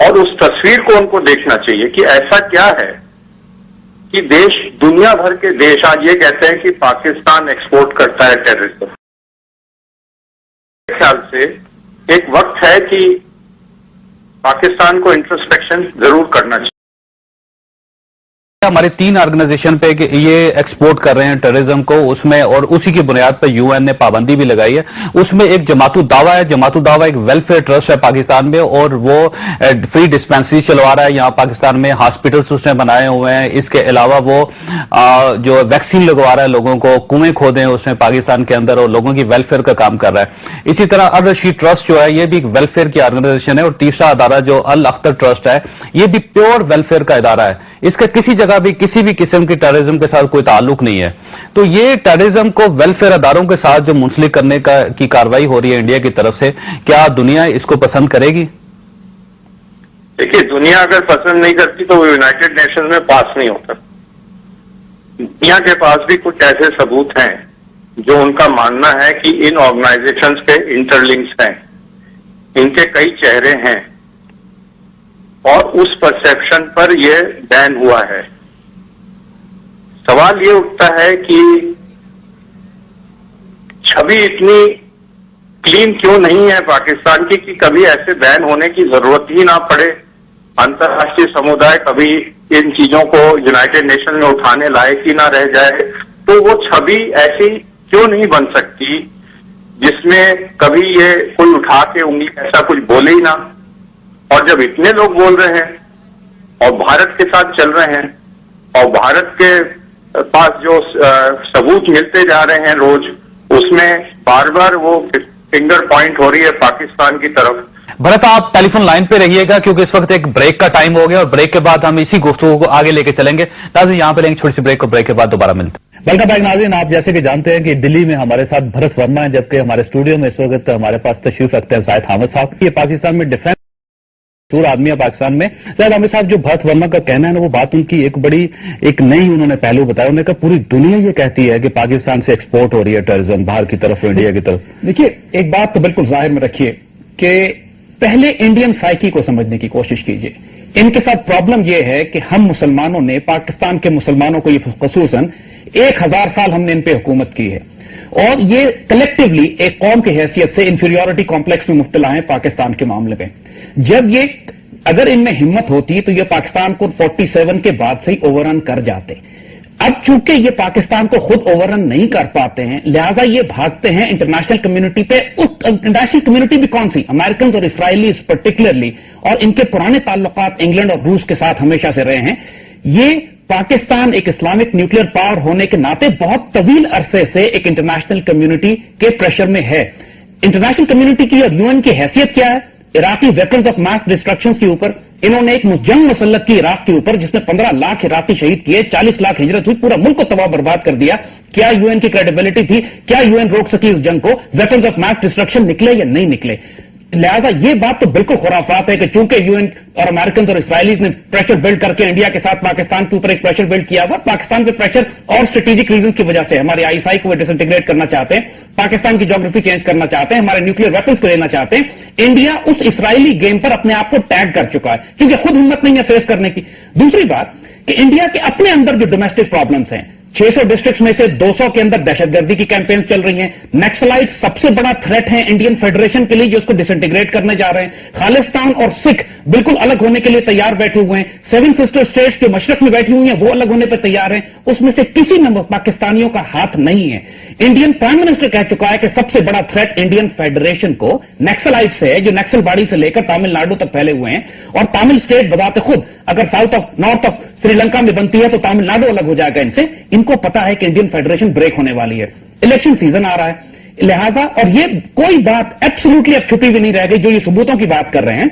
اور اس تصویر کو ان کو دیکھنا چاہیے کہ ایسا کیا ہے کہ دیش دنیا بھر کے دیش آج یہ کہتے ہیں کہ پاکستان ایکسپورٹ کرتا ہے ٹیررزم. میرے خیال سے ایک وقت ہے کہ پاکستان کو انٹرسپیکشن ضرور کرنا چاہیے. ہمارے 3 آرگنائزیشن پہ کہ یہ ایکسپورٹ کر رہے ہیں ٹیررزم کو، اس میں اور اسی کی بنیاد پر یو این نے پابندی بھی لگائی ہے. اس میں ایک جماعت الدعوہ ہے. جماعت الدعوہ ایک ویلفیئر ٹرسٹ ہے پاکستان میں، اور وہ فری ڈسپینسری چلوا رہا ہے یہاں پاکستان میں. ہاسپٹلس اس نے بنائے ہوئے ہیں. اس کے علاوہ وہ جو ویکسین لگوا رہا ہے لوگوں کو، کنویں کھودے ہیں اس نے پاکستان کے اندر، اور لوگوں کی ویلفیئر کا کام کر رہا ہے. اسی طرح الرشید ٹرسٹ جو ہے یہ بھی ایک ویلفیئر کی آرگنائزیشن ہے. اور تیسرا ادارہ جو الاختر ٹرسٹ ہے یہ بھی پیور ویلفیئر کا ادارہ ہے. اس کا کسی جگہ بھی کسی بھی قسم کی ٹیررزم کے ساتھ کوئی تعلق نہیں ہے. تو یہ ٹیررزم کو ویلفیئر اداروں کے ساتھ جو منسلک کرنے کی کارروائی ہو رہی ہے انڈیا کی طرف سے، کیا دنیا اس کو پسند کرے گی؟ دیکھیے، دنیا اگر پسند نہیں کرتی تو وہ یونائٹڈ نیشنز میں پاس نہیں ہوتا. دنیا کے پاس بھی کچھ ایسے ثبوت ہیں جو ان کا ماننا ہے کہ ان آرگنائزیشنز کے انٹر لنکس ہیں، ان کے کئی چہرے ہیں، اور اس پرسیپشن پر یہ بین ہوا ہے. سوال یہ اٹھتا ہے کہ چھوی اتنی کلین کیوں نہیں ہے پاکستان کی کہ کبھی ایسے بین ہونے کی ضرورت ہی نہ پڑے. انترراشٹریہ سمودائے کبھی ان چیزوں کو یونائٹڈ نیشن میں اٹھانے لائق ہی نہ رہ جائے. تو وہ چھوی ایسی کیوں نہیں بن سکتی جس میں کبھی یہ کوئی اٹھا کے انگلی ایسا کچھ بولے ہی نہ. اور جب اتنے لوگ بول رہے ہیں اور بھارت کے ساتھ چل رہے ہیں اور بھارت کے پاس جو ثبوت ملتے جا رہے ہیں روز، اس میں بار بار وہ فنگر پوائنٹ ہو رہی ہے پاکستان کی طرف. بھرت، آپ ٹیلی فون لائن پہ رہیے گا کیونکہ اس وقت ایک بریک کا ٹائم ہو گیا، اور بریک کے بعد ہم اسی گفتگو کو آگے لے کے چلیں گے. ناظرین یہاں پہ لیں گے چھوٹی سی بریک، اور بریک کے بعد دوبارہ ملتے ہیں. ویلکم بیک ناظرین. آپ جیسے کہ جانتے ہیں کہ دلی میں ہمارے ساتھ بھرت ورما ہے، جبکہ ہمارے اسٹوڈیو میں اس وقت ہمارے پاس تشریف رکھتے ہیں زاہد حامد صاحب. یہ پاکستان میں ڈیفینس آدمی ہے پاکستان میں. زاہد حامد صاحب، جو بھرت ورما کا کہنا ہے نا، وہ بات ان کی ایک بڑی ایک نئی انہوں نے پہلو بتایا. انہوں نے کہا پوری دنیا یہ کہتی ہے کہ پاکستان سے ایکسپورٹ ہو رہی ہے ٹیررزم باہر کی طرف، انڈیا کی طرف. دیکھیے، ایک بات تو بالکل ظاہر میں رکھیے کہ پہلے انڈین سائیکی کو سمجھنے کی کوشش کیجیے. ان کے ساتھ پرابلم یہ ہے کہ ہم مسلمانوں نے، پاکستان کے مسلمانوں کو یہ خصوصاً 1000 سال ہم نے ان پہ حکومت کی ہے، اور یہ کلیکٹیولی ایک قوم کی حیثیت سے انفیریورٹی کمپلیکس میں مبتلا ہیں پاکستان کے معاملے میں. جب یہ اگر ان میں ہمت ہوتی تو یہ پاکستان کو 47 کے بعد سے ہی اوور رن کر جاتے. اب چونکہ یہ پاکستان کو خود اوور رن نہیں کر پاتے ہیں، لہٰذا یہ بھاگتے ہیں انٹرنیشنل کمیونٹی پہ. انٹرنیشنل کمیونٹی بھی کون سی؟ امریکنز اور اسرائیلیز پرٹیکولرلی، اور ان کے پرانے تعلقات انگلینڈ اور روس کے ساتھ ہمیشہ سے رہے ہیں. یہ پاکستان ایک اسلامک نیوکلیئر پاور ہونے کے ناطے بہت طویل عرصے سے ایک انٹرنیشنل کمیونٹی کے پریشر میں ہے. انٹرنیشنل کمیونٹی کی اور یو این کی حیثیت کیا ہے؟ عراقی ویپنز آف ماس ڈسٹرکشن کے اوپر انہوں نے ایک جنگ مسلط کی عراق کے اوپر، جس میں 15 لاکھ عراقی شہید کیے، 40 لاکھ ہجرت ہوئی، پورا ملک کو تباہ برباد کر دیا. کیا یو این کی کریڈیبلٹی تھی؟ کیا یو این روک سکی اس جنگ کو؟ ویپنز آف ماس ڈسٹرکشن نکلے یا نہیں نکلے؟ لہذا یہ بات تو بالکل خرافات ہے کہ چونکہ یو این اور امریکنز اور اسرائیلیز نے پریشر بلڈ کر کے انڈیا کے ساتھ پاکستان کے اوپر ایک پریشر بلڈ کیا ہوا. پاکستان پہ پریشر اور اسٹریٹجک ریزنز کی وجہ سے، ہمارے آئی ایس آئی کو وہ ڈس انٹیگریٹ کرنا چاہتے ہیں، پاکستان کی جیوگرافی چینج کرنا چاہتے ہیں، ہمارے نیوکلیئر ویپنز کو لینا چاہتے ہیں. انڈیا اس اسرائیلی گیم پر اپنے آپ کو ٹیگ کر چکا ہے کیونکہ خود ہمت نہیں ہے فیس کرنے کی. دوسری بات کہ انڈیا کے اپنے اندر جو ڈومیسٹک پرابلمز ہیں، 600 ڈسٹرکٹس میں سے 200 کے اندر دہشت گردی کی کیمپینز چل رہی ہیں. نیکسلائٹ سب سے بڑا تھریٹ ہے انڈین فیڈریشن کے لیے، جو اس کو ڈس انٹیگریٹ کرنے جا رہے ہیں. خالصتان اور سکھ بالکل الگ ہونے کے لیے تیار بیٹھے ہوئے ہیں. 7 سسٹر اسٹیٹس جو مشرق میں بیٹھی ہوئی ہیں وہ الگ ہونے پہ تیار ہیں. اس میں سے کسی میں پاکستانیوں کا ہاتھ نہیں ہے. انڈین پرائم منسٹر کہہ چکا ہے کہ سب سے بڑا تھریٹ انڈین فیڈریشن کو نیکسلائٹ سے ہے، جو نیکسل باڑی سے لے کر تامل ناڈو تک پھیلے ہوئے ہیں. اور تامل اسٹیٹ بذات خود اگر نارتھ آف سری لنکا میں بنتی ہے تو تامل ناڈو الگ ہو جائے گا ان سے. ان کو پتا ہے کہ انڈین فیڈریشن بریک ہونے والی ہے، الیکشن سیزن آ رہا ہے. لہٰذا اور یہ کوئی بات ایبسولوٹلی اب چھپی بھی نہیں رہ گئی. جو یہ ثبوتوں کی بات کر رہے ہیں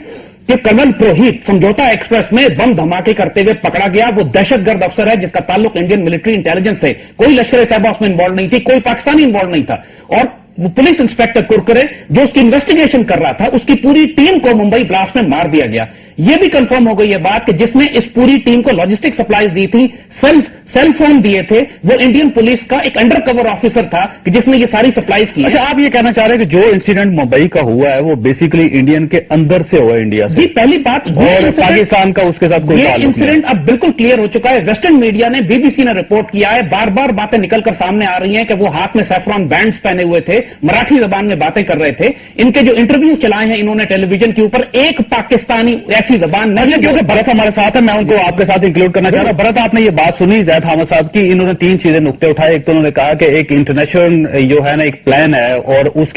کہ کرنل پروہیت سمجھوتا ایکسپریس میں بم دھماکے کرتے ہوئے پکڑا گیا، وہ دہشت گرد افسر ہے جس کا تعلق انڈین ملٹری انٹیلیجنس سے، کوئی لشکر طیبہ اس میں انوالو نہیں تھی، کوئی پاکستانی انوالو نہیں تھا. اور وہ پولیس انسپیکٹر کرکرے جو اس کی انویسٹیگیشن کر رہا تھا، اس کی پوری ٹیم کو ممبئی بلاسٹ میں مار دیا گیا. یہ بھی کنفرم ہو گئی ہے بات کہ جس نے اس پوری ٹیم کو لاجسٹک سپلائیز دی تھی، سیل فون دیے تھے، وہ انڈین پولیس کا ایک انڈر کور آفیسر تھا کہ جس نے یہ ساری سپلائیز کی. اچھا، آپ یہ کہنا چاہ رہے ہیں کہ جو انسیڈنٹ ممبئی کا ہوا ہے وہ بیسیکلی انڈین کے اندر سے ہوا، انڈیا سے؟ جی، پہلی بات اور پاکستان کا اس کے ساتھ کوئی یہ تعلق انسیڈنٹ اب بالکل کلیئر ہو چکا ہے. ویسٹرن میڈیا نے، بی بی سی نے رپورٹ کیا ہے، بار بار باتیں نکل کر سامنے آ رہی ہیں کہ وہ ہاتھ میں سیفران بینڈز پہنے ہوئے تھے، مراٹھی زبان میں باتیں کر رہے تھے. ان کے جو انٹرویوز چلائے ہیں انہوں نے ٹیلی ویژن کے اوپر، ایک پاکستانی ایسی زبان نہیں. کیونکہ بھرت ہمارے ساتھ ہے، میں ان کو آپ کے ساتھ انکلوڈ کرنا چاہ رہا ہوں. بھرت، آپ نے یہ بات سنی زید حامد صاحب کی، انہوں نے 3 چیزیں نقطے اٹھائے. ایک تو انہوں نے کہا کہ ایک انٹرنیشنل جو ہے نا ایک پلان ہے، اور اس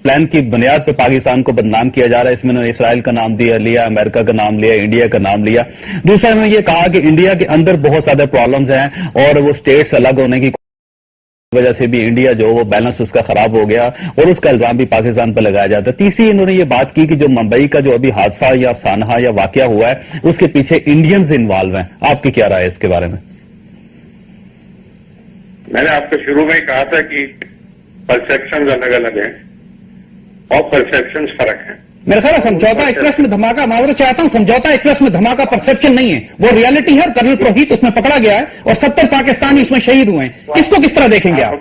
پلان کی بنیاد پہ پاکستان کو بدنام کیا جا رہا ہے. اس میں انہوں نے اسرائیل کا نام لیا، امریکہ کا نام لیا، انڈیا کا نام لیا. دوسرا انہوں نے یہ کہا کہ انڈیا کے اندر بہت زیادہ پرابلمز ہیں اور وہ اسٹیٹس الگ ہونے کی وجہ سے بھی انڈیا جو وہ بیلنس اس کا خراب ہو گیا، اور اس کا الزام بھی پاکستان پر لگایا جاتا ہے. تیسری انہوں نے یہ بات کی کہ جو ممبئی کا جو ابھی حادثہ یا سانحہ یا واقعہ ہوا ہے اس کے پیچھے انڈینز انوالو ہیں. آپ کی کیا رائے ہے اس کے بارے میں؟ میں نے آپ کو شروع میں ہی کہا تھا کہ پرسپشنز الگ الگ ہیں اور پرسپشنز فرق ہیں. میرا خیال ہے سمجھوتا ایکسپریس میں دھماکہ، معذرت چاہتا ہوں، سمجھوتا ایکسپریس میں دھماکہ پرسپشن نہیں ہے، وہ ریالٹی ہے. اور کرنل پروہیت اس میں پکڑا گیا ہے اور 70 پاکستانی اس میں شہید ہوئے ہیں. اس کو کس طرح دیکھیں گے آپ؟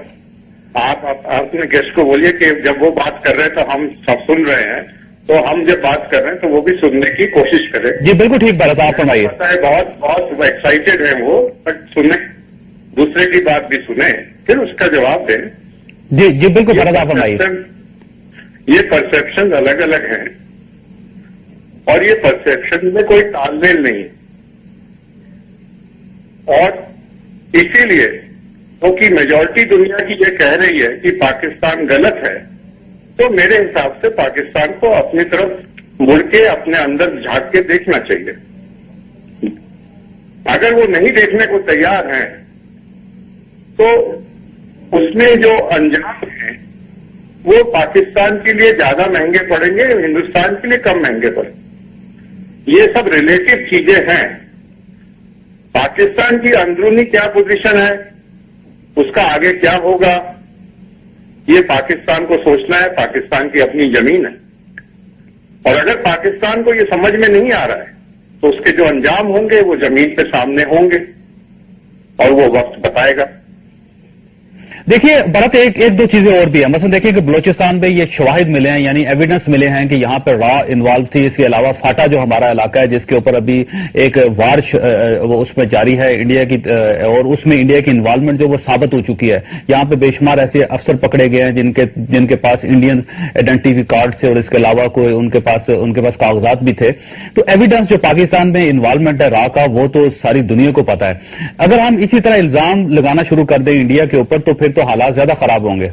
آپ اپنے گیسٹ کو بولیے کہ جب وہ بات کر رہے ہیں تو ہم سب سن رہے ہیں، تو ہم جب بات کر رہے ہیں تو وہ بھی سننے کی کوشش کریں. جی بالکل ٹھیک بات ہے، آپ فرمائیے. بہت بہت ایکسائٹیڈ ہیں وہ، بٹ سنیں، دوسرے کی بات بھی سنیں پھر اس کا جواب دیں. جی جی بالکل بھرت، آپ فرمائیے. یہ پرسپشن الگ الگ ہیں اور یہ پرسپشن میں کوئی تال میل نہیں، اور اسی لیے کیونکہ میجورٹی دنیا کی یہ کہہ رہی ہے کہ پاکستان غلط ہے، تو میرے حساب سے پاکستان کو اپنی طرف مڑ کے اپنے اندر جھانک کے دیکھنا چاہیے. اگر وہ نہیں دیکھنے کو تیار ہیں تو اس میں جو انجام ہیں وہ پاکستان کے لیے زیادہ مہنگے پڑیں گے، ہندوستان کے لیے کم مہنگے پڑیں گے. یہ سب ریلیٹو چیزیں ہیں. پاکستان کی اندرونی کیا پوزیشن ہے، اس کا آگے کیا ہوگا، یہ پاکستان کو سوچنا ہے. پاکستان کی اپنی زمین ہے، اور اگر پاکستان کو یہ سمجھ میں نہیں آ رہا ہے تو اس کے جو انجام ہوں گے وہ زمین پہ سامنے ہوں گے اور وہ وقت بتائے گا. دیکھیے بھرت، ایک دو چیزیں اور بھی ہیں. مثلا دیکھیے کہ بلوچستان میں یہ شواہد ملے ہیں، یعنی ایویڈنس ملے ہیں کہ یہاں پہ را انوالو تھی. اس کے علاوہ فاٹا جو ہمارا علاقہ ہے جس کے اوپر ابھی ایک وار اس میں جاری ہے انڈیا کی، اور اس میں انڈیا کی انوالومنٹ جو وہ ثابت ہو چکی ہے. یہاں پہ بے شمار ایسے افسر پکڑے گئے ہیں جن کے پاس انڈین آئیڈینٹی کارڈ تھے، اور اس کے علاوہ کوئی ان کے پاس کاغذات بھی تھے. تو ایویڈنس جو پاکستان میں انوالومنٹ ہے را کا، وہ تو ساری دنیا کو پتا ہے. اگر ہم اسی طرح الزام لگانا شروع کر دیں انڈیا کے اوپر تو پھر تو حالات زیادہ خراب ہوں گے.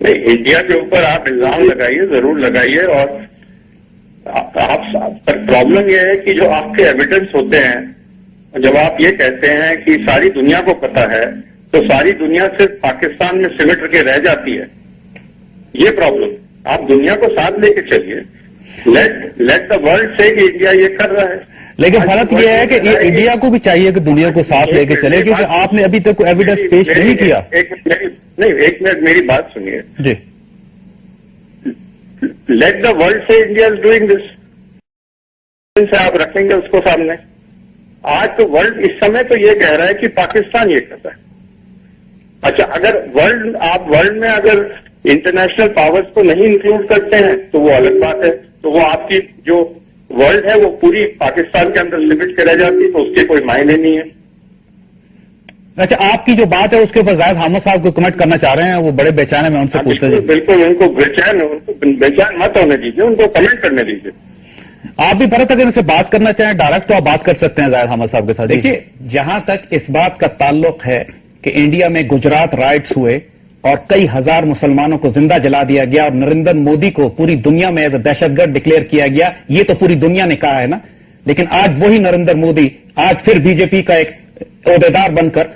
نہیں، انڈیا کے اوپر آپ الزام لگائیے، ضرور لگائیے، اور پرابلم یہ ہے کہ جو آپ کے ایویڈنس ہوتے ہیں، جب آپ یہ کہتے ہیں کہ ساری دنیا کو پتا ہے تو ساری دنیا صرف پاکستان میں سمٹ کے رہ جاتی ہے. یہ پرابلم، آپ دنیا کو ساتھ لے کے چلیے. لیٹ دا ورلڈ سے کہ انڈیا یہ کر رہا ہے. لیکن فرق یہ ہے کہ انڈیا کو بھی چاہیے کہ دنیا کو ساتھ لے کے چلے، کیونکہ آپ نے ابھی تک ایویڈنس پیش نہیں کیا. ایک منٹ میری بات سنیے. جی. لیٹ دا ورلڈ سے انڈیا از ڈوئنگ دس، آپ رکھیں گے اس کو سامنے. آج تو ورلڈ اس سمے تو یہ کہہ رہا ہے کہ پاکستان یہ کر رہا ہے. اچھا، اگر آپ ورلڈ میں اگر انٹرنیشنل پاورز کو نہیں انکلوڈ کرتے ہیں تو وہ الگ بات ہے. تو وہ آپ کی جو ورلڈ ہے وہ پوری پاکستان کے اندر لمٹ کے رہ جاتی، تو اس کے کوئی معنی نہیں ہے. اچھا، آپ کی جو بات ہے اس کے اوپر زاہد حامد صاحب کو کمنٹ کرنا چاہ رہے ہیں، وہ بڑے بے چین ہیں، میں ان سے پوچھتا ہوں. بالکل، ان کو بے چین مت ہونے دیجیے، ان کو کمنٹ کرنے دیجیے. آپ بھی بھرت اگر ان سے بات کرنا چاہیں ڈائریکٹ تو آپ بات کر سکتے ہیں زاہد حامد صاحب کے ساتھ. دیکھیے، جہاں تک اس بات کا تعلق ہے کہ انڈیا میں گجرات رائٹس ہوئے اور کئی ہزار مسلمانوں کو زندہ جلا دیا گیا اور نریندر مودی کو پوری دنیا میں ایز اے دہشت گرد ڈکلیئر کیا گیا، یہ تو پوری دنیا نے کہا ہے نا. لیکن آج وہی نریندر مودی آج پھر بی جے پی کا ایک عہدیدار بن کر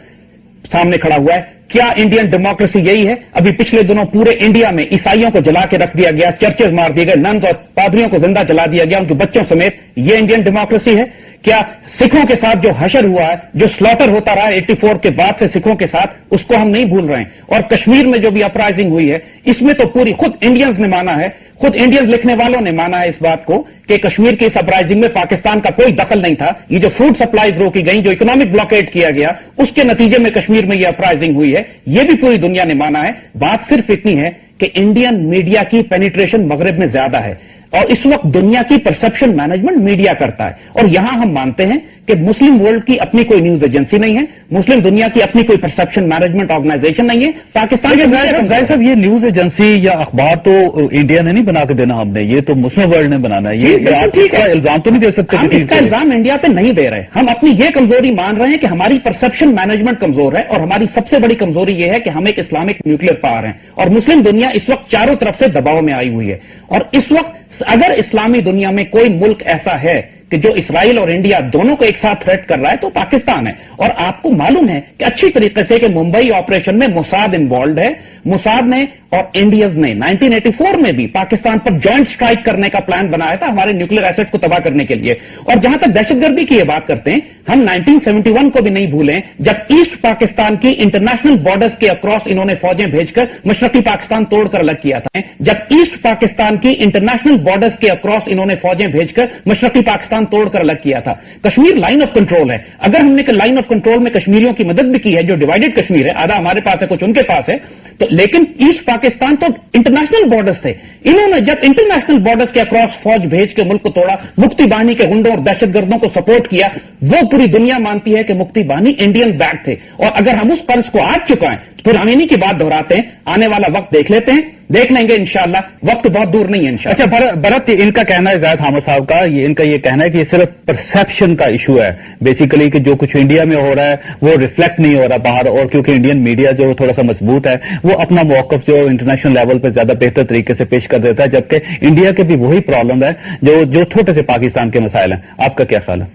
سامنے کھڑا ہوا ہے. کیا انڈین ڈیموکریسی یہی ہے؟ ابھی پچھلے دنوں پورے انڈیا میں عیسائیوں کو جلا کے رکھ دیا گیا، چرچز مار دیے گئے، ننز اور پادریوں کو زندہ جلا دیا گیا ان کے بچوں سمیت. یہ انڈین ڈیموکریسی ہے؟ کیا سکھوں کے ساتھ جو حشر ہوا ہے، جو سلاٹر ہوتا رہا ہے 84 کے بعد سے سکھوں کے ساتھ، اس کو ہم نہیں بھول رہے ہیں. اور کشمیر میں جو بھی اپرائزنگ ہوئی ہے، اس میں تو پوری خود انڈینز نے مانا ہے، خود انڈینز لکھنے والوں نے مانا ہے اس بات کو کہ کشمیر کی اس اپرائزنگ میں پاکستان کا کوئی دخل نہیں تھا. یہ جو فوڈ سپلائیز روکی گئی، جو اکنامک بلاکیڈ کیا گیا، اس کے نتیجے میں کشمیر میں یہ اپرائزنگ ہوئی ہے، یہ بھی پوری دنیا نے مانا ہے. بات صرف اتنی ہے کہ انڈین میڈیا کی پینیٹریشن مغرب میں زیادہ ہے، اور اس وقت دنیا کی پرسپشن مینجمنٹ میڈیا کرتا ہے. اور یہاں ہم مانتے ہیں کہ مسلم ورلڈ کی اپنی کوئی نیوز ایجنسی نہیں ہے، مسلم دنیا کی اپنی کوئی پرسپشن مینجمنٹ آرگنائزیشن نہیں ہے. پاکستان کے ظاہر صاحب یہ نیوز ایجنسی یا اخبار تو انڈیا نے نہیں بنا کے دینا، ہم نے یہ تو مسلم ورلڈ نے بنانا ہے. یہ آپ اس کا الزام تو نہیں دے سکتے، ہم اس کا الزام انڈیا پہ نہیں دے رہے. ہم اپنی یہ کمزوری مان رہے ہیں کہ ہماری پرسپشن مینجمنٹ کمزور ہے، اور ہماری سب سے بڑی کمزوری یہ ہے کہ ہم ایک اسلامک نیوکلیر پاور ہیں، اور مسلم دنیا اس وقت چاروں طرف سے دباؤ میں آئی ہوئی ہے. اور اس وقت اگر اسلامی دنیا میں کوئی ملک ایسا ہے کہ جو اسرائیل اور انڈیا دونوں کو ایک ساتھ تھریٹ کر رہا ہے تو پاکستان ہے. اور آپ کو معلوم ہے کہ اچھی طریقے سے کہ ممبئی آپریشن میں موساد انوالوڈ ہے. موساد نے اور انڈیز نے 1984 میں بھی پاکستان پر جوائنٹ سٹرائک کرنے کا پلان بنایا تھا ہمارے نیوکلیر ایسٹ کو تباہ کرنے کے لیے. اور جہاں تک دہشت گردی کی یہ بات کرتے ہیں، ہم 1971 کو بھی نہیں بھولیں جب ایسٹ پاکستان کی انٹرنیشنل بارڈرز کے اکراس انہوں نے فوجیں بھیج کر مشرقی پاکستان توڑ کر الگ کیا تھا. جب ایسٹ پاکستان کی انٹرنیشنل بارڈرز کے اکراس انہوں نے فوجیں بھیج کر مشرقی پاکستان توڑ کر الگ کیا تھا. کشمیر لائن آف کنٹرول ہے. اگر ہم نے لائن آف کنٹرول میں کشمیریوں کی مدد بھی کی ہے، جو ڈیوائیڈڈ کشمیر ہے، آدھا ہمارے پاس ہے کچھ ان کے پاس ہے، تو لیکن ایسٹ پاکستان تو انٹرنیشنل بارڈرز تھے. انہوں نے جب انٹرنیشنل بارڈرز کے اکراس فوج بھیج کے ملک کو توڑا، مکتی بانی کے گنڈوں اور دہشت گردوں کو سپورٹ کیا، وہ پوری دنیا مانتی ہے کہ مکتی بانی انڈین بیک تھے. اور اگر ہم اس قرض کو آج چکائیں تو پھر ہم انہی کی بات دہراتے ہیں. آنے والا وقت دیکھ لیتے ہیں، دیکھ لیں گے انشاءاللہ، وقت بہت دور نہیں ہے انشاءاللہ. اچھا بھرت، ان کا کہنا ہے، زاہد حامد صاحب کا ان کا یہ کہنا ہے کہ یہ صرف پرسپشن کا ایشو ہے بیسیکلی، کہ جو کچھ انڈیا میں ہو رہا ہے وہ ریفلیکٹ نہیں ہو رہا باہر، اور کیونکہ انڈین میڈیا جو تھوڑا سا مضبوط ہے وہ اپنا موقف جو انٹرنیشنل لیول پہ زیادہ بہتر طریقے سے پیش کر دیتا ہے، جبکہ انڈیا کے بھی وہی پرابلم ہے جو چھوٹے سے پاکستان کے مسائل ہیں. آپ کا کیا خیال ہے؟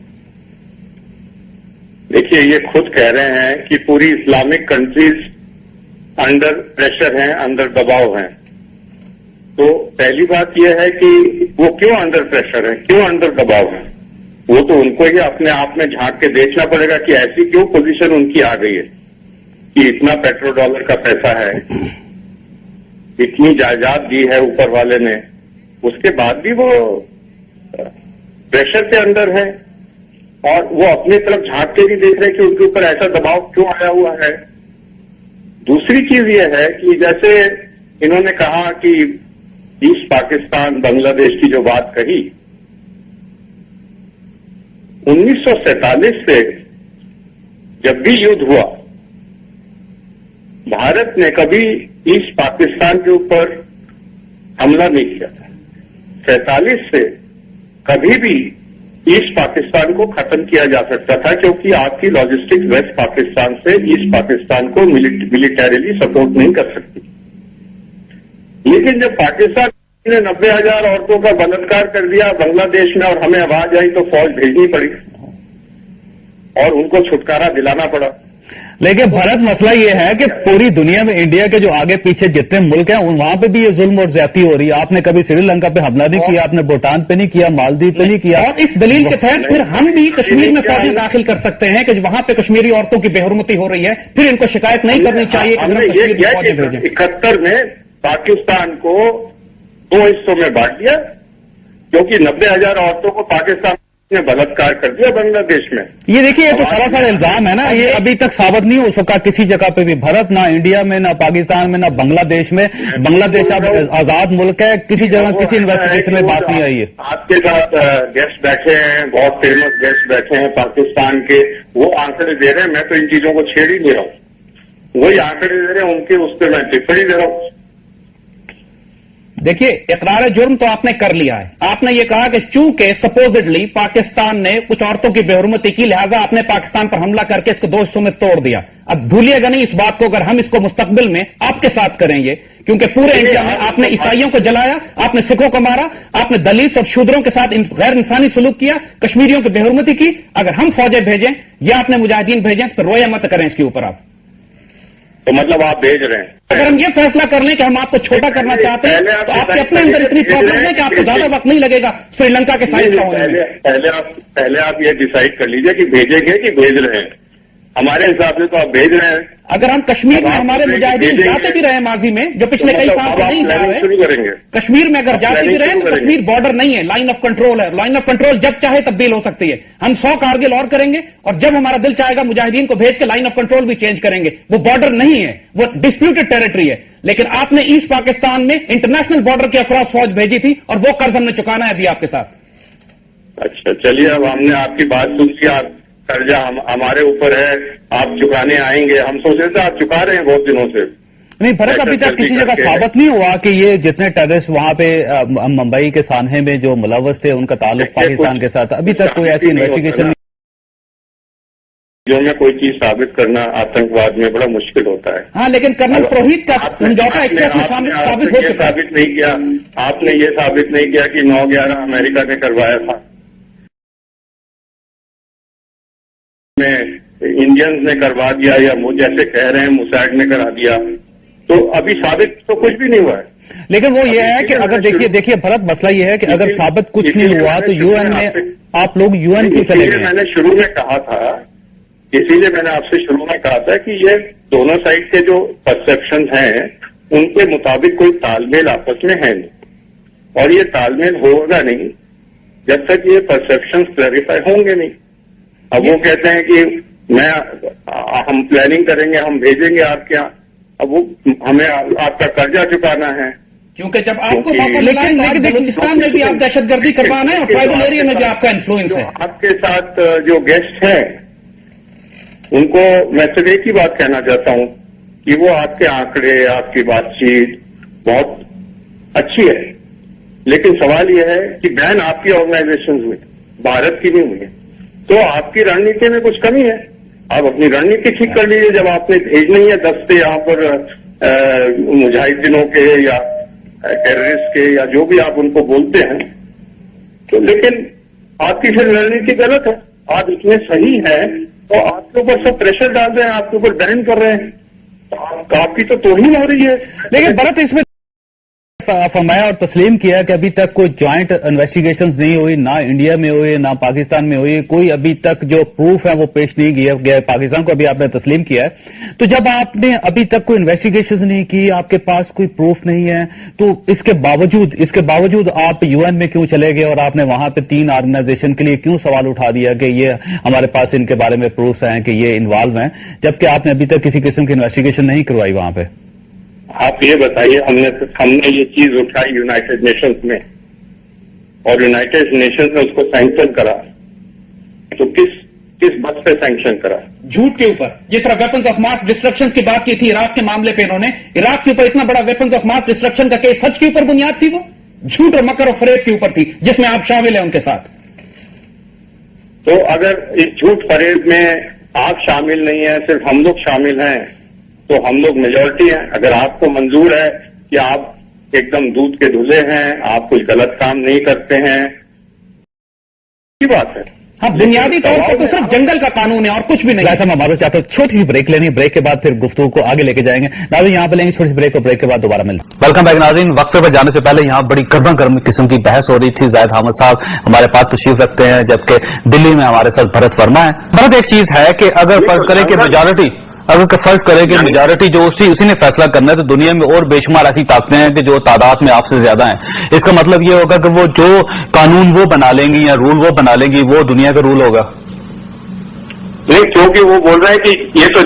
دیکھیے، یہ خود کہہ رہے ہیں کہ پوری اسلامک کنٹریز انڈر پریشر ہیں، اندر دباؤ ہیں. تو پہلی بات یہ ہے کہ وہ کیوں انڈر پریشر ہیں، کیوں اندر دباؤ ہیں؟ وہ تو ان کو ہی اپنے آپ میں جھانک کے دیکھنا پڑے گا کہ ایسی کیوں پوزیشن ان کی آ گئی ہے کہ اتنا پیٹرو ڈالر کا پیسہ ہے، اتنی جائیداد دی ہے اوپر والے نے، اس کے بعد بھی وہ پریشر کے اندر ہے، اور وہ اپنی طرف جھانک کے بھی دیکھ رہے کہ ان کے اوپر ایسا دباؤ کیوں آیا ہوا ہے. دوسری چیز یہ ہے کہ جیسے انہوں نے کہا کہ ایسٹ پاکستان بنگلہ دیش کی جو بات کہی، 1947 سے جب بھی یدھ ہوا، بھارت نے کبھی ایسٹ پاکستان کے اوپر حملہ نہیں کیا تھا. 47 سے کبھی بھی ایسٹ پاکستان کو ختم کیا جا سکتا تھا، کیونکہ آپ کی لاجسٹکس ویسٹ پاکستان سے ایسٹ پاکستان کو ملیٹریلی سپورٹ نہیں کر سکتی. لیکن جب پاکستان نے 90,000 عورتوں کا بلاತ್ಕಾರ کر دیا بنگلہ دیش میں اور ہمیں آواز آئی تو فوج بھیجنی پڑی اور ان کو چھٹکارا دلانا پڑا. لیکن بھارت مسئلہ یہ ہے کہ پوری دنیا میں انڈیا کے جو آگے پیچھے جتنے ملک ہیں وہاں پہ بھی یہ ظلم اور زیادتی ہو رہی ہے. آپ نے کبھی سری لنکا پہ حملہ نہیں کیا، آپ نے بھوٹان پہ نہیں کیا، مالدیپ پہ نہیں کیا، اور اس دلیل کے تحت پھر ہم بھی کشمیر میں فوجیں داخل کر سکتے ہیں کہ وہاں پہ کشمیری عورتوں کی بے حرمتی ہو رہی ہے، پھر ان کو شکایت نہیں کرنی چاہیے. 71 میں پاکستان کو 2 حصوں میں بانٹ دیا، کیونکہ 90,000 عورتوں کو پاکستان نے بلاತ್ಕಾರ کر دیا بنگلہ دیش میں. یہ دیکھیے، یہ تو سراسر الزام ہے نا، یہ ابھی تک ثابت نہیں ہو سکا کسی جگہ پہ بھی. بھارت نہ انڈیا میں، نہ پاکستان میں، نہ بنگلہ دیش میں. بنگلہ دیش اب آزاد ملک ہے، کسی جگہ کسی انویسٹیگیشن میں بات نہیں آئی ہے. آپ کے ساتھ گیسٹ بیٹھے ہیں، بہت فیمس گیسٹ بیٹھے ہیں پاکستان کے، وہ آنکڑے دے رہے ہیں. میں تو ان چیزوں کو چھیڑ ہی نہیں رہا ہوں، وہی آنکڑے دے رہے ہیں ان کے، اس پہ میں ٹپڑی دے رہا ہوں. دیکھیے، اقرار جرم تو آپ نے کر لیا ہے. آپ نے یہ کہا کہ چونکہ سپوزڈلی پاکستان نے کچھ عورتوں کی بے حرمتی کی، لہٰذا آپ نے پاکستان پر حملہ کر کے اس کو 2 حصوں میں توڑ دیا. اب بھولیے گا نہیں اس بات کو، اگر ہم اس کو مستقبل میں آپ کے ساتھ کریں گے، کیونکہ پورے انڈیا میں آپ نے عیسائیوں کو جلایا، آپ نے سکھوں کو مارا، آپ نے دلت اور شودروں کے ساتھ غیر انسانی سلوک کیا، کشمیریوں کی بے حرمتی کی. اگر ہم فوجیں بھیجیں یا آپ نے مجاہدین بھیجیں تو پھر رویا مت کریں اس کے اوپر. آپ تو مطلب آپ بھیج رہے ہیں. اگر ہم یہ فیصلہ کر لیں کہ ہم آپ کو چھوٹا کرنا چاہتے ہیں تو آپ کے اپنے اندر اتنی پرابلم ہے کہ آپ کو زیادہ وقت نہیں لگے گا سری لنکا کے سائز کا ہونے میں. پہلے آپ یہ ڈیسائیڈ کر لیجئے کہ بھیجیں گے کہ بھیج رہے ہیں. ہمارے حساب سے تو آپ بھیج رہے ہیں. اگر ہم کشمیر میں ہمارے مجاہدین جاتے بھی رہے ماضی میں جو پچھلے کئی سال سے نہیں جا رہے, شروع کریں گے. کشمیر میں اگر جاتے بھی رہے تو کشمیر بارڈر نہیں ہے, لائن آف کنٹرول ہے. لائن آف کنٹرول جب چاہے تبدیل ہو سکتی ہے. ہم 100 کارگل اور کریں گے اور جب ہمارا دل چاہے گا مجاہدین کو بھیج کے لائن آف کنٹرول بھی چینج کریں گے. وہ بارڈر نہیں ہے, وہ ڈسپیوٹڈ ٹیریٹری ہے. لیکن آپ نے ایسٹ پاکستان میں انٹرنیشنل بارڈر کے اکراس فوج بھیجی تھی اور وہ قرض ہم نے چکانا ہے ابھی آپ کے ساتھ. اچھا چلیے, اب ہم نے آپ کی بات سن لی. قرضہ ہمارے اوپر ہے, آپ چکانے آئیں گے. ہم سوچ رہے تھے آپ چکا رہے ہیں بہت دنوں سے. نہیں بھرت, ابھی تک کسی جگہ ثابت نہیں ہوا کہ یہ جتنے ٹیررسٹ وہاں پہ ممبئی کے سانحے میں جو ملوث تھے ان کا تعلق پاکستان کے ساتھ. ابھی تک کوئی ایسی انویسٹیگیشن جو میں کوئی چیز ثابت کرنا آتنکواد میں بڑا مشکل ہوتا ہے. ہاں, لیکن کرنل پروہت کا سمجھوتا ایکسپریس میں ثابت ہو چکا ہے. ثابت نہیں کیا آپ نے, یہ ثابت نہیں کیا کہ 9/11 امریکہ نے کروایا تھا, میں انڈینز نے کروا دیا یا وہ جیسے کہہ رہے ہیں موساد نے کرا دیا. تو ابھی ثابت تو کچھ بھی نہیں ہوا ہے. لیکن وہ یہ ہے کہ اگر دیکھیے بھرت, مسئلہ یہ ہے کہ اگر ثابت کچھ نہیں ہوا تو یو این میں آپ لوگ یو این کیوں چلے گئے؟ میں نے شروع میں کہا تھا, اسی لیے میں نے آپ سے شروع میں کہا تھا کہ یہ دونوں سائڈ کے جو پرسپشن ہیں ان کے مطابق کوئی تال میل آپس میں ہے نہیں, اور یہ تال میل ہوگا نہیں جب تک یہ پرسپشن کلیریفائی ہوں گے نہیں. اب وہ کہتے ہیں کہ ہم پلاننگ کریں گے, ہم بھیجیں گے آپ کے یہاں. اب وہ ہمیں آپ کا قرضہ چکانا ہے, کیونکہ جب آپ کو بلوچستان میں بھی آپ دہشت گردی کروانا ہے اور ٹرائبل ایریا میں بھی آپ کا انفلوئنس ہے. آپ کے ساتھ جو گیسٹ ہیں ان کو میں صرف ایک ہی بات کہنا چاہتا ہوں کہ وہ آپ کے آنکڑے, آپ کی بات چیت بہت اچھی ہے, لیکن سوال یہ ہے کہ بین آپ کی آرگنائزیشن میں, بھارت کی نہیں ہوئی, تو آپ کی رننیتی میں کچھ کمی ہے. آپ اپنی رننیتی ٹھیک کر لیجیے. جب آپ نے بھیجنا ہی ہے دستے یہاں پر مجاہدینوں کے یا ٹیررسٹ کے یا جو بھی آپ ان کو بولتے ہیں, تو لیکن آپ کی پھر رننیتی غلط ہے. آپ اتنے صحیح ہیں تو آپ کے اوپر سب پریشر ڈال رہے ہیں, آپ کے اوپر بین کر رہے ہیں, تو آپ کی تو توہین ہو رہی ہے. لیکن بھرت اس میں فرمایا اور تسلیم کیا کہ ابھی تک کوئی جوائنٹ انویسٹیگیشنز نہیں ہوئی, نہ انڈیا میں ہوئی نہ پاکستان میں ہوئی. کوئی ابھی تک جو پروف ہے وہ پیش نہیں کیا گیا پاکستان کو, ابھی آپ نے تسلیم کیا ہے. تو جب آپ نے ابھی تک کوئی انویسٹیگیشنز نہیں کی, آپ کے پاس کوئی پروف نہیں ہے, تو اس کے باوجود آپ یو این میں کیوں چلے گئے اور آپ نے وہاں پہ 3 آرگنائزیشن کے لیے کیوں سوال اٹھا دیا کہ یہ ہمارے پاس ان کے بارے میں پروفs ہیں کہ یہ انوالو ہیں, جبکہ آپ نے ابھی تک کسی قسم کی انویسٹیگیشن نہیں کروائی وہاں پہ؟ آپ یہ بتائیے, ہم نے یہ چیز اٹھائی یونائٹڈ نیشنز میں اور یونائٹڈ نیشنز نے اس کو سینکشن کرا, تو کس بات پہ سینکشن کرا؟ جھوٹ کے اوپر. جس طرح ویپنز آف ماس ڈسٹرکشن کی بات کی تھی عراق کے معاملے پہ, انہوں نے عراق کے اوپر اتنا بڑا ویپنز آف ماس ڈسٹرکشن کا کیس سچ کے اوپر بنیاد تھی, وہ جھوٹ اور مکر اور فریب کے اوپر تھی جس میں آپ شامل ہیں ان کے ساتھ. تو اگر اس جھوٹ فریب میں آپ شامل نہیں ہیں, صرف ہم لوگ شامل ہیں, تو ہم لوگ میجورٹی ہیں. اگر آپ کو منظور ہے کہ آپ ایک دم دودھ کے دھلے ہیں, آپ کوئی غلط کام نہیں کرتے ہیں, کی بات ہے. ہاں, بنیادی طور پر تو صرف جنگل کا قانون ہے اور کچھ بھی نہیں. ایسا میں معذرت چاہتا ہوں, چھوٹی سی بریک لینی ہے, بریک کے بعد پھر گفتگو کو آگے لے کے جائیں گے. ناظرین یہاں پہ لیں گے چھوٹی سی بریک, اور بریک کے بعد دوبارہ ملیں گے. ویلکم بیک ناظرین. وقفے پر جانے سے پہلے یہاں بڑی گرم قسم کی بحث ہو رہی تھی. زاہد حامد صاحب ہمارے پاس تشریف رکھتے ہیں, جبکہ دلی میں ہمارے ساتھ بھرت ورما ہے. بھرت, ایک چیز ہے کہ اگر فرض کریں کہ میجارٹی جو اسی نے فیصلہ کرنا ہے, تو دنیا میں اور بے شمار ایسی طاقتیں ہیں کہ جو تعداد میں آپ سے زیادہ ہیں. اس کا مطلب یہ ہوگا کہ وہ جو قانون وہ بنا لیں گی یا رول وہ بنا لیں گی, وہ دنیا کا رول ہوگا. نہیں, کیونکہ وہ بول رہے ہیں کہ یہ تو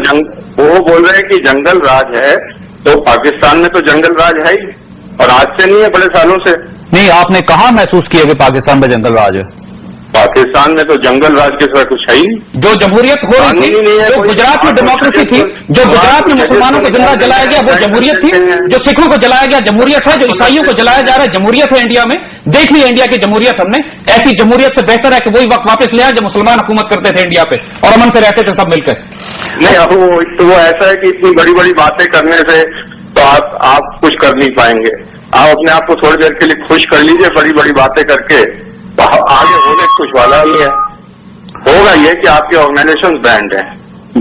وہ بول رہے ہیں کہ جنگل راج ہے, تو پاکستان میں تو جنگل راج ہے ہی, اور آج سے نہیں ہے, بڑے سالوں سے. نہیں, آپ نے کہاں محسوس کیا کہ پاکستان میں جنگل راج ہے؟ پاکستان میں تو جنگل راج کے ساتھ کچھ ہے ہی نہیں. جو جمہوریت ہو رہی تھی, جو گجرات میں ڈیموکریسی تھی, جو گجرات میں مسلمانوں کو زندہ جلایا گیا وہ جمہوریت تھی, جو سکھوں کو جلایا گیا جمہوریت ہے, جو عیسائیوں کو جلایا جا رہا ہے جمہوریت ہے. انڈیا میں دیکھ لی انڈیا کی جمہوریت ہم نے, ایسی جمہوریت سے بہتر ہے کہ وہی وقت واپس لے آئے جب مسلمان حکومت کرتے تھے انڈیا پہ اور امن سے رہتے تھے سب مل کر. نہیں, اب وہ ایسا ہے کہ اتنی بڑی بڑی باتیں کرنے سے تو آپ کچھ کر نہیں پائیں گے. آپ اپنے آپ کو تھوڑی دیر کے لیے خوش کر لیجئے بڑی بڑی باتیں کر کے, تو آگے ہونے کچھ والا نہیں ہے. ہوگا یہ کہ آپ کی آرگنائزیشن بینڈ ہے,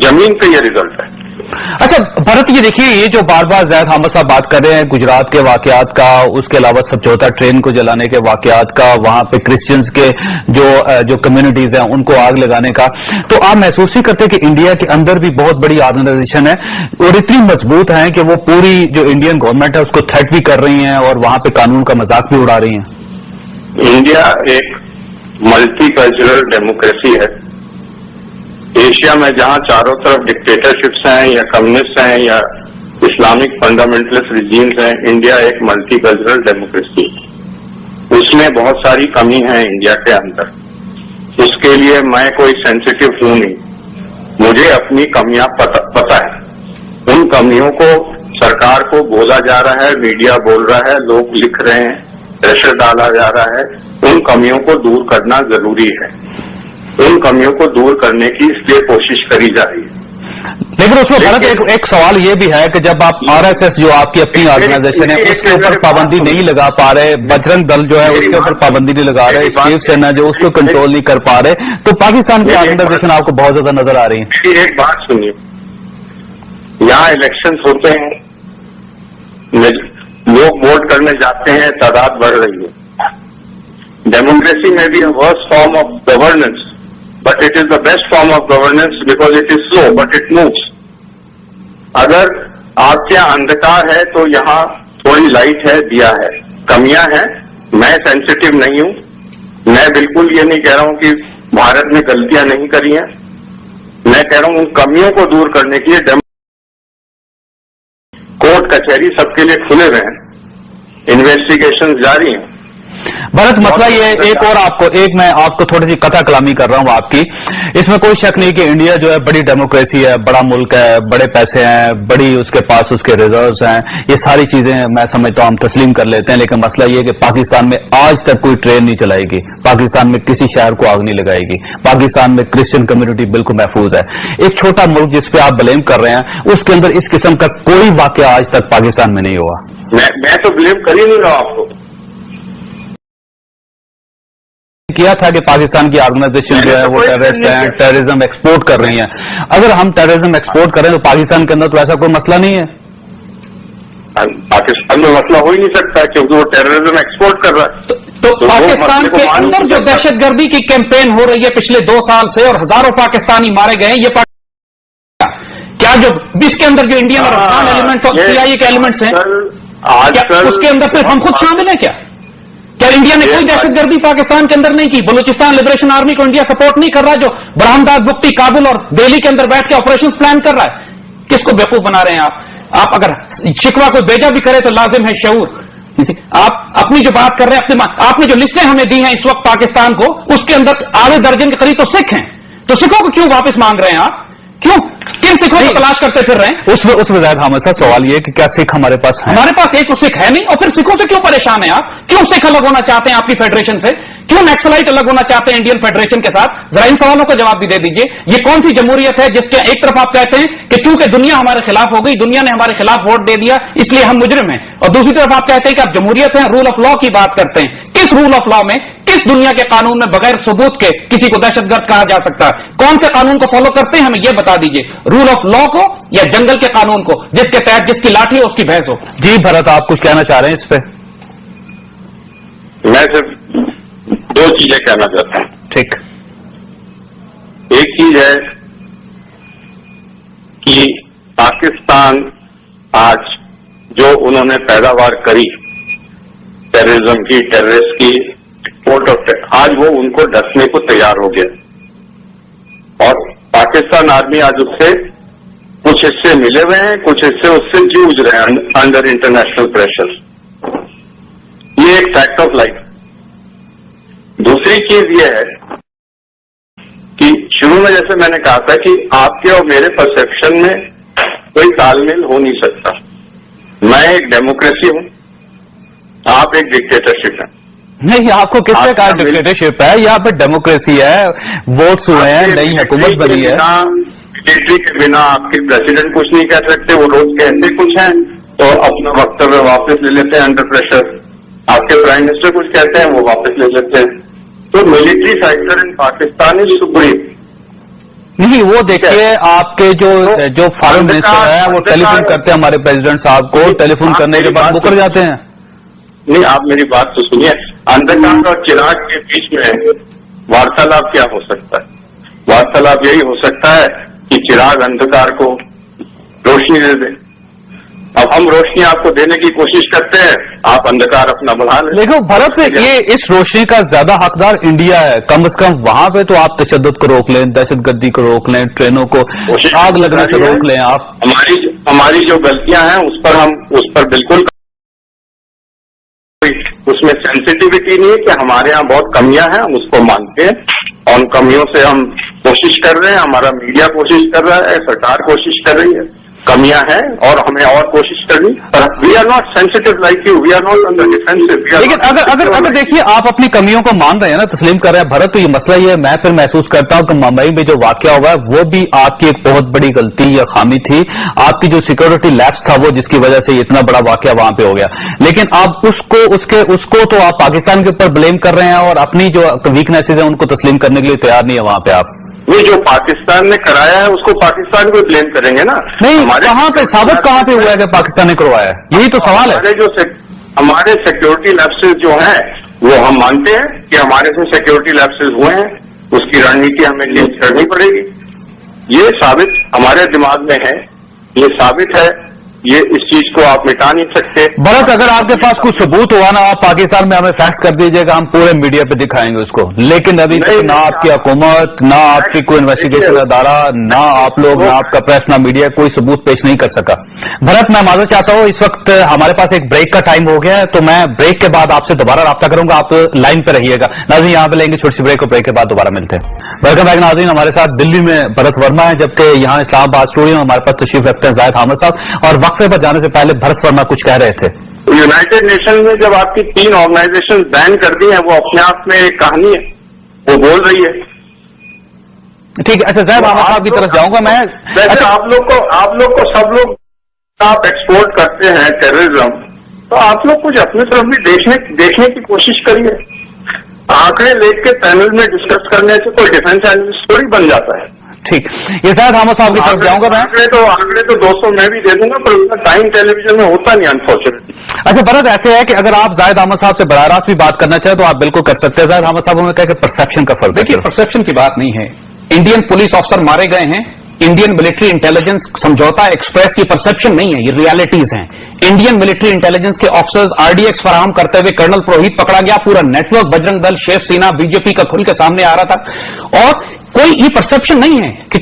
زمین پہ یہ ریزلٹ ہے. اچھا بھرت، یہ دیکھیے یہ جو بار بار زید حامد صاحب بات کر رہے ہیں گجرات کے واقعات کا، اس کے علاوہ سمجھوتا ٹرین کو جلانے کے واقعات کا، وہاں پہ کرسچنز کے جو کمیونٹیز ہیں ان کو آگ لگانے کا، تو آپ محسوس ہی کرتے کہ انڈیا کے اندر بھی بہت بڑی آرگنائزیشن ہے اور اتنی مضبوط ہیں کہ وہ پوری جو انڈین گورنمنٹ ہے اس کو تھریٹ بھی کر رہی ہیں اور وہاں پہ قانون کا مذاق بھی اڑا رہی ہیں؟ انڈیا ایک ملٹی کلچرل ڈیموکریسی ہے. ایشیا میں جہاں چاروں طرف ڈکٹیٹرشپس ہیں یا کمیونسٹ ہیں یا اسلامک فنڈامنٹلسٹ ریجیمز ہیں، انڈیا ایک ملٹی کلچرل ڈیموکریسی. اس میں بہت ساری کمی ہیں انڈیا کے اندر، اس کے لیے میں کوئی سینسیٹیو ہوں نہیں. مجھے اپنی کمیاں پتہ ہے. ان کمیوں کو سرکار کو بولا جا رہا ہے، میڈیا بول رہا ہے، لوگ لکھ رہے ہیں، پریشر ڈالا جا رہا ہے. ان کمیوں کو دور کرنا ضروری ہے. ان کمیوں کو دور کرنے کی اس لیے کوشش کری جا رہی ہے. لیکن اس میں بھرت ایک سوال یہ بھی ہے کہ جب آپ آر ایس ایس جو آپ کی اپنی آرگنائزیشن ہے اس کے اوپر پابندی نہیں لگا پا رہے، بجرنگ دل جو ہے اس کے اوپر پابندی نہیں لگا رہے، شیو سینا جو اس کو کنٹرول نہیں کر پا رہے، تو پاکستان کی آرگنائزیشن آپ کو بہت زیادہ نظر آ رہی ہے. ایک بات سنیے، یہاں الیکشن ہوتے ہیں، لوگ ووٹ کرنے جاتے ہیں، تعداد بڑھ رہی ہے. ڈیموکریسی میں بھی worst form of governance, but it is the best form of governance because it is slow but it moves. اگر آپ کے یہاں اندھکار ہے تو یہاں تھوڑی لائٹ ہے، دیا ہے. کمیاں ہیں، میں سینسیٹیو نہیں ہوں. میں بالکل یہ نہیں کہہ رہا ہوں کہ بھارت نے غلطیاں نہیں کری ہیں. میں کہہ رہا ہوں ان کمیوں کو دور کرنے کے لیے کورٹ کچہری سب کے لیے کھلے ہوئے ہیں، انویسٹیگیشن جاری ہیں. بھرت مسئلہ یہ ایک میں آپ کو تھوڑی سی قطع کلامی کر رہا ہوں آپ کی. اس میں کوئی شک نہیں کہ انڈیا جو ہے بڑی ڈیموکریسی ہے، بڑا ملک ہے، بڑے پیسے ہیں، بڑی اس کے پاس اس کے ریزروز ہیں، یہ ساری چیزیں میں سمجھتا ہوں ہم تسلیم کر لیتے ہیں. لیکن مسئلہ یہ کہ پاکستان میں آج تک کوئی ٹرین نہیں چلائے گی، پاکستان میں کسی شہر کو آگ نہیں لگائے گی، پاکستان میں کرسچن کمیونٹی بالکل محفوظ ہے. ایک چھوٹا ملک جس پہ آپ بلیم کر رہے ہیں اس کے اندر اس قسم کا کوئی واقعہ آج تک پاکستان میں نہیں ہوا. میں تو بلیم کر ہی نہیں رہا آپ کو. کیا تھا کہ پاکستان کی آرگنائزیشن جو ہے وہ ٹیررسٹ ہیں، ٹیررزم ایکسپورٹ کر رہی ہیں. اگر ہم ٹیررزم ایکسپورٹ کریں تو پاکستان کے اندر تو ایسا کوئی مسئلہ نہیں ہے. پاکستان میں مسئلہ ہو ہی نہیں سکتا کیونکہ وہ ٹیررزم ایکسپورٹ کر رہا ہے. تو پاکستان کے اندر جو دہشت گردی کی کیمپین ہو رہی ہے پچھلے 2 سال سے اور ہزاروں پاکستانی مارے گئے ہیں، یہ کیا جو اس کے اندر جو انڈین اور افغان ایلیمنٹس اور سی آئی اے کے ایلیمنٹس ہیں اس کے اندر صرف ہم خود شامل ہیں؟ کیا انڈیا نے کوئی دہشت گردی پاکستان کے اندر نہیں کی؟ بلوچستان لبریشن آرمی کو انڈیا سپورٹ نہیں کر رہا جو برہمداد بگٹی کابل اور دہلی کے اندر بیٹھ کے آپریشن پلان کر رہا ہے؟ کس کو بیوقوف بنا رہے ہیں آپ اگر شکوہ کو بھیجا بھی کرے تو لازم ہے شعور. آپ اپنی جو بات کر رہے ہیں آپ نے جو لسٹیں ہمیں دی ہیں اس وقت پاکستان کو، اس کے اندر آدھے درجن کے قریب تو سکھ ہیں. تو سکھوں کو کیوں واپس مانگ رہے ہیں آپ؟ کیوں کن سکھوں کو تلاش کرتے پھر رہے ہیں؟ اس میں زید حامد صاحب سوال یہ کہ کیا سکھ ہمارے پاس ہیں؟ ہمارے پاس ایک تو سکھ ہے نہیں، اور پھر سکھوں سے کیوں پریشان ہیں آپ؟ کیوں سکھ الگ ہونا چاہتے ہیں آپ کی فیڈریشن سے؟ کیوں نیکسلائٹ الگ ہونا چاہتے ہیں انڈین فیڈریشن کے ساتھ؟ ذرا ان سوالوں کا جواب بھی دے دیجئے. یہ کون سی جمہوریت ہے جس کے ایک طرف آپ کہتے ہیں کہ چونکہ دنیا ہمارے خلاف ہو گئی، دنیا نے ہمارے خلاف ووٹ دے دیا اس لیے ہم مجرم ہیں، اور دوسری طرف آپ کہتے ہیں کہ آپ جمہوریت ہیں، رول آف لا کی بات کرتے ہیں. کس رول آف لا میں، کس دنیا کے قانون میں بغیر ثبوت کے کسی کو دہشت گرد کہا جا سکتا ہے؟ کون سے قانون کو فالو کرتے ہیں ہمیں یہ بتا دیجئے، رول آف لا کو یا جنگل کے قانون کو جس کے تحت جس کی لاٹھی ہو اس کی بھینس ہو؟ جی بھرت، آپ کچھ کہنا چاہ رہے ہیں اس پہ؟ میں صرف 2 چیزیں کہنا چاہتا ہوں. ٹھیک. ایک چیز ہے کہ پاکستان آج جو انہوں نے پیداوار کری ٹیررزم کی، ٹیررسٹ کی، آج وہ ان کو ڈسنے کو تیار ہو گیا. اور پاکستان آرمی آج اس سے کچھ حصے ملے ہوئے ہیں، کچھ حصے اس سے جوجھ رہے ہیں انڈر انٹرنیشنل پریشر. یہ ایک فیکٹ آف لائف. دوسری چیز یہ ہے کہ شروع میں جیسے میں نے کہا تھا کہ آپ کے اور میرے پرسپشن میں کوئی تال میل ہو نہیں سکتا. میں ایک ڈیموکریسی ہوں، آپ ایک ڈکٹیٹرشپ ہیں. نہیں، آپ کو کس نے کہا ڈکٹیٹرشپ ہے؟ یہاں پہ ڈیموکریسی ہے، ووٹس ہوئے ہیں، نئی حکومت بنی ہے. ڈکٹیٹری کے بنا آپ کے پریزیڈنٹ کچھ نہیں کہہ سکتے. وہ روز کہتے کچھ ہیں تو اپنا وقتاً واپس لے لیتے ہیں انڈر پریشر. آپ کے پرائم منسٹر کچھ کہتے ہیں وہ واپس لے لیتے ہیں. تو military factor in Pakistan is supreme. نہیں وہ دیکھیے آپ کے جو فارن منسٹر ہیں وہ ٹیلی فون کرتے ہیں ہمارے پریزیڈنٹ صاحب کو، ٹیلی فون کرنے کے بعد مکر جاتے ہیں. نہیں، آپ میری بات تو سنیے. اندھکار اور چراغ کے بیچ میں وارتالاب کیا ہو سکتا ہے؟ وارتالاب یہی ہو سکتا ہے کہ چراغ اندھکار کو روشنی دے دے. اب ہم روشنی آپ کو دینے کی کوشش کرتے ہیں، آپ اندھکار اپنا بڑھا لیں. لیکن بھارت یہ اس روشنی کا زیادہ حقدار انڈیا ہے. کم از کم وہاں پہ تو آپ تشدد کو روک لیں، دہشت گردی کو روک لیں، ٹرینوں کو آگ لگنے سے روک لیں. آپ ہماری جو غلطیاں ہیں اس پر بالکل اس میں سینسٹیوٹی نہیں ہے کہ ہمارے ہاں بہت کمیاں ہیں، ہم اس کو مانتے ہیں اور ان کمیوں سے ہم کوشش کر رہے ہیں. ہمارا میڈیا کوشش کر رہا ہے، سرکار کوشش کر رہی ہے. کمیاں ہیں اور ہمیں اور کوشش کرنی. We are not sensitive like you, we are not on the defensive. لیکن اگر دیکھیے آپ اپنی کمیوں کو مان رہے ہیں نا، تسلیم کر رہے ہیں بھارت، تو یہ مسئلہ یہ ہے، میں پھر محسوس کرتا ہوں کہ ممبئی میں جو واقعہ ہوا ہے وہ بھی آپ کی ایک بہت بڑی غلطی یا خامی تھی. آپ کی جو سیکورٹی لیپس تھا وہ جس کی وجہ سے اتنا بڑا واقعہ وہاں پہ ہو گیا. لیکن آپ اس کو تو آپ پاکستان کے اوپر بلیم کر رہے ہیں اور اپنی جو ویکنیسز ہیں ان کو تسلیم کرنے کے لیے تیار نہیں ہے وہاں پہ. آپ یہ جو پاکستان نے کرایا ہے اس کو پاکستان کو بلیم کریں گے نا؟ نہیں، کہاں پہ ثابت کہاں پہ ہوا ہے کہ پاکستان نے کروایا ہے؟ یہی تو سوال ہے. ہمارے سیکورٹی لیپسز جو ہیں وہ ہم مانتے ہیں کہ ہمارے سے سیکورٹی لیپسز ہوئے ہیں، اس کی رننیتی ہمیں چینج کرنی پڑے گی. یہ ثابت ہمارے دماغ میں ہے، یہ ثابت ہے، یہ اس چیز کو آپ مٹا نہیں سکتے. بھرت اگر آپ کے پاس کچھ ثبوت ہوا نا، آپ پاکستان میں ہمیں فیکس کر دیجیے گا، ہم پورے میڈیا پہ دکھائیں گے اس کو. لیکن ابھی تک نہ آپ کی حکومت، نہ آپ کی کوئی انویسٹیگیشن ادارہ، نہ آپ لوگ، نہ آپ کا پریس، نہ میڈیا کوئی ثبوت پیش نہیں کر سکا. بھرت میں معذرت چاہتا ہوں، اس وقت ہمارے پاس ایک بریک کا ٹائم ہو گیا ہے، تو میں بریک کے بعد آپ سے دوبارہ رابطہ کروں گا. آپ لائن پہ رہیے گا. ناظرین یہاں پہ لیں گے چھوٹی سی بریک، اور بریک کے بعد دوبارہ ملتے ہیں. ویلکم بیک ناظرین. ہمارے ساتھ دلی میں بھرت ورما ہے، جبکہ یہاں اسلام آباد اسٹوڈیو میں ہمارے پاس تشریف رکھتے ہیں زاہد حامد صاحب. اور وقفے پر جانے سے پہلے بھرت ورما کچھ کہہ رہے تھے. یونائٹڈ نیشن نے جب آپ کی 3 آرگنائزیشن بین کر دی ہیں، وہ اپنے آپ میں ایک کہانی ہے، وہ بول رہی ہے. ٹھیک ہے، اچھا زاہد حامد صاحب کی طرف جاؤں گا میں. اچھا آپ لوگ کو سب لوگ آپ ایکسپورٹ کرتے ہیں ٹیررزم، تو آپ لوگ کچھ اپنی طرف بھی دیکھنے کی کوشش کریے. آنکڑے لے کے پینل میں ڈسکس کرنے سے کوئی ڈیفینس اینالسٹ تھوڑی بن جاتا ہے. ٹھیک، یہ زاہد حامد صاحب کی طرف جاؤں گا میں. آنکڑے تو دوستوں میں بھی دے دوں گا، پر اس کا ٹائم ٹیلی ویژن میں ہوتا نہیں انفارچونیٹلی. اچھا بھرت ایسے ہے کہ اگر آپ زاہد حامد صاحب سے براہ راست بھی بات کرنا چاہیں تو آپ بالکل کر سکتے ہیں. زاہد حامد صاحب نے کہا کہ پرسپشن کا فرق ہے. دیکھیے پرسپشن کی بات نہیں ہے. انڈین پولیس افسر مارے گئے ہیں، انڈین ملٹری انٹیلیجنس سمجھوتا ایکسپریس کی پرسپشن نہیں ہے، یہ ریالٹیز ہیں. انڈین ملٹری انٹیلیجنس کے آفیسرز RDX فراہم کرتے ہوئے کرنل پروہت پکڑا گیا. پورا نیٹ ورک بجرنگ دل، شیو سینا، BJP کا کھل کے سامنے آ رہا تھا. اور کوئی یہ پرسپشن نہیں ہے کہ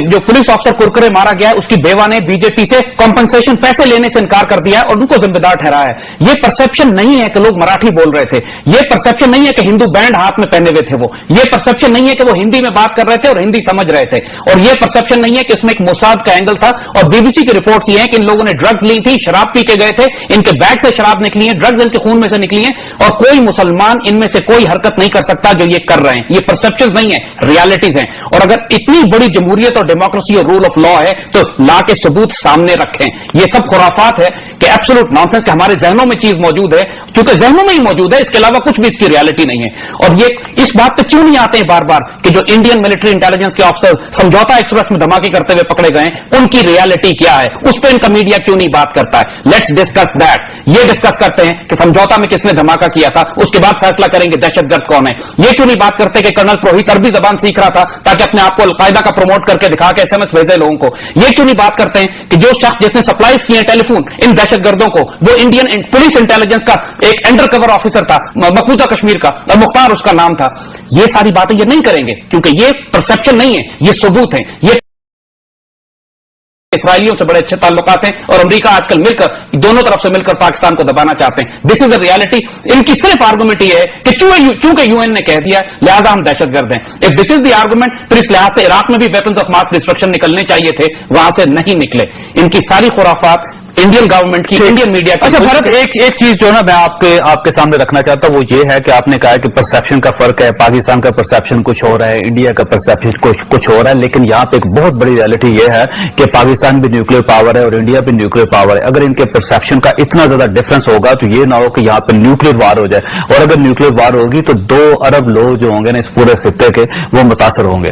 جو پولیس افسر کرکرے مارا گیا ہے اس کی بیوہ نے BJP سے کمپنسیشن پیسے لینے سے انکار کر دیا ہے اور ان کو ذمہ دار ٹھہرایا ہے. یہ پرسپشن نہیں ہے کہ لوگ مراٹھی بول رہے تھے. یہ پرسپشن نہیں ہے کہ ہندو بینڈ ہاتھ میں پہنے ہوئے تھے وہ. یہ پرسپشن نہیں ہے کہ وہ ہندی میں بات کر رہے تھے اور ہندی سمجھ رہے تھے. اور یہ پرسپشن نہیں ہے کہ اس میں ایک موساد کا اینگل تھا. اور BBC کی رپورٹس یہ ہیں کہ ان لوگوں نے ڈرگز لی تھی، شراب پی کے گئے تھے، ان کے بیگ سے شراب نکلی ہے، ڈرگز ان کے خون میں سے نکلی ہیں، اور کوئی مسلمان ان میں سے کوئی حرکت نہیں کر سکتا جو یہ کر رہے ہیں. یہ پرسپشن نہیں ہے، ریالٹیز ہیں. اور اگر اتنی بڑی جمہوریت اور ڈیموکریسی اور رول آف لا ہے تو لا کے ثبوت سامنے رکھیں. یہ سب خرافات ہے کہ ایبسولوٹ نان سینس کہ ہمارے ذہنوں میں چیز موجود ہے، کیونکہ ذہنوں میں ہی موجود ہے، اس کے علاوہ کچھ بھی اس کی ریالٹی نہیں ہے. اور یہ اس بات پہ کیوں نہیں آتے ہیں بار بار کہ جو انڈین ملٹری انٹیلیجنس کے آفیسر سمجھوتا ایکسپریس میں دھماکے کرتے ہوئے پکڑے گئے ان کی ریالٹی کیا ہے، اس پہ ان کا میڈیا کیوں نہیں بات کرتا ہے. Let's discuss that. یہ ڈسکس کرتے ہیں کہ سمجھوتا میں کس نے دھماکہ کیا تھا، اس کے بعد فیصلہ کریں گے دہشت گرد کون ہے. یہ کیوں نہیں بات کرتے کہ کرنل پروہت عربی زبان سیکھ رہا تھا تاکہ اپنے آپ کو القاعدہ کا پروموٹ کر کے دکھا کے SMS بھیجے لوگوں کو. یہ کیوں نہیں بات کرتے ہیں کہ جو شخص جس نے سپلائز کیے ٹیلی فون ان دہشت گردوں کو وہ انڈین پولیس انٹیلیجنس کا ایک انڈر کور آفیسر تھا مقبوضہ کشمیر کا، اور مختار اس کا نام تھا. یہ ساری باتیں یہ نہیں کریں گے کیونکہ یہ پرسپشن نہیں ہے، یہ ثبوت ہیں. یہ اسرائیلیوں سے بڑے اچھے تعلقات ہیں اور امریکہ آج کل مل کر دونوں طرف سے مل کر پاکستان کو دبانا چاہتے ہیں. دس از دا ریالٹی. ان کی صرف آرگومنٹ یہ ہے کہ چونکہ UN نے کہہ دیا لہذا ہم دہشت گرد ہیں. If this is the argument پھر اس لحاظ سے عراق میں بھی ویپنز آف ماس ڈسٹرکشن نکلنے چاہیے تھے، وہاں سے نہیں نکلے. ان کی ساری خرافات انڈین گورنمنٹ کی، انڈین میڈیا کی. اچھا بھرت ایک چیز جو نا میں آپ کے سامنے رکھنا چاہتا ہوں وہ یہ ہے کہ آپ نے کہا کہ پرسپشن کا فرق ہے، پاکستان کا پرسپشن کچھ ہو رہا ہے، انڈیا کا پرسپشن کچھ ہو رہا ہے. لیکن یہاں پہ ایک بہت بڑی ریالٹی یہ ہے کہ پاکستان بھی نیوکلیر پاور ہے اور انڈیا بھی نیوکلیر پاور ہے. اگر ان کے پرسپشن کا اتنا زیادہ ڈفرنس ہوگا تو یہ نہ ہو کہ یہاں پہ نیوکلیر وار ہو جائے. اور اگر نیوکلیر وار ہوگی تو 2 ارب لوگ جو ہوں گے نا اس پورے خطے کے وہ متاثر ہوں گے.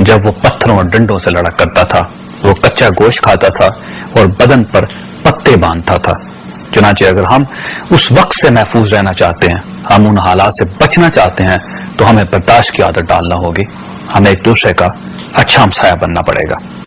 جب وہ پتھروں اور ڈنڈوں سے لڑا کرتا تھا، وہ کچا گوشت کھاتا تھا اور بدن پر پتے باندھتا تھا۔ چنانچہ اگر ہم اس وقت سے محفوظ رہنا چاہتے ہیں، ہم ان حالات سے بچنا چاہتے ہیں، تو ہمیں برداشت کی عادت ڈالنا ہوگی، ہمیں ایک دوسرے کا اچھا ہمسایہ بننا پڑے گا۔